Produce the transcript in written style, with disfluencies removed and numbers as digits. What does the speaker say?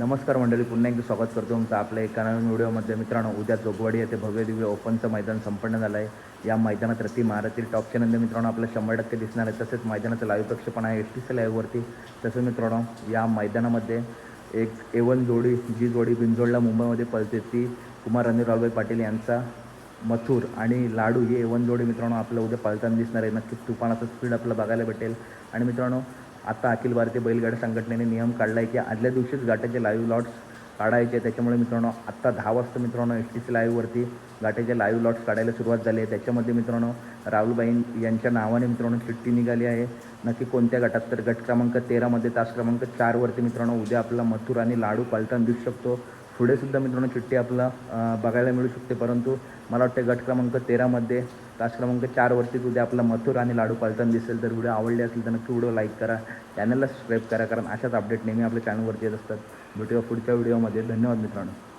नमस्कार मंडळी, पुन्हा एकदा स्वागत करतो तुमचं आपल्या एका नवीन व्हिडिओमध्ये. मित्रांनो, उद्या जोगवाडी येथे भव्य दिव्य ओपनचं मैदान संपन्न झालं आहे. या मैदानात रती महारातील टॉपचे नंदी मित्रांनो आपल्याला 100% दिसणार आहे. तसेच मैदानाचं लाईव्ह प्रक्षेपण आहे STC लाईव्हवरती. तसं मित्रांनो, या मैदानामध्ये एक A1 जोडी, जी जोडी बिंजोडला मुंबईमध्ये पळते, ती कुमार रणधीर पाटील यांचा मथुर आणि लाडू ही A1 जोडी मित्रांनो आपल्याला उद्या पळताना दिसणार आहे. नक्कीच तुफानाचा स्पीड आपल्याला बघायला भेटेल. आणि मित्रांनो, आता अखिल भारतीय बैलगाडा संघटनेने नियम काढला आहे की आदल्या दिवशीच गाठाचे लाईव्ह लॉट्स काढायचे. त्याच्यामुळे मित्रांनो आत्ता 10 वाजता मित्रांनो STC लाईव्हवरती गाठाचे लाईव्ह लॉट्स काढायला सुरुवात झाली आहे. त्याच्यामध्ये मित्रांनो राहुलबाई यांच्या नावाने मित्रांनो चिठ्ठी निघाली आहे. नक्की कोणत्या गटात, तर गट क्रमांक 13मध्ये तास क्रमांक 4वरती मित्रांनो उद्या आपला मथुर आणि लाडू पळताना दिसू शकतो. पुढेसुद्धा मित्रांनो चिठ्ठी आपला बघायला मिळू शकते, परंतु मला वाटते गट क्रमांक 13मध्ये तास क्रमांक 4वरतीच उद्या आपला मथुर आणि लाडू पळताना दिसेल. तर व्हिडिओ आवडले असेल तर नक्की व्हिडिओ लाईक करा, चॅनलला सबस्क्राईब करा, कारण अशाच अपडेट नेहमी आपल्या चॅनलवरती येत असतात. भेटूया पुढच्या व्हिडिओमध्ये. धन्यवाद मित्रांनो.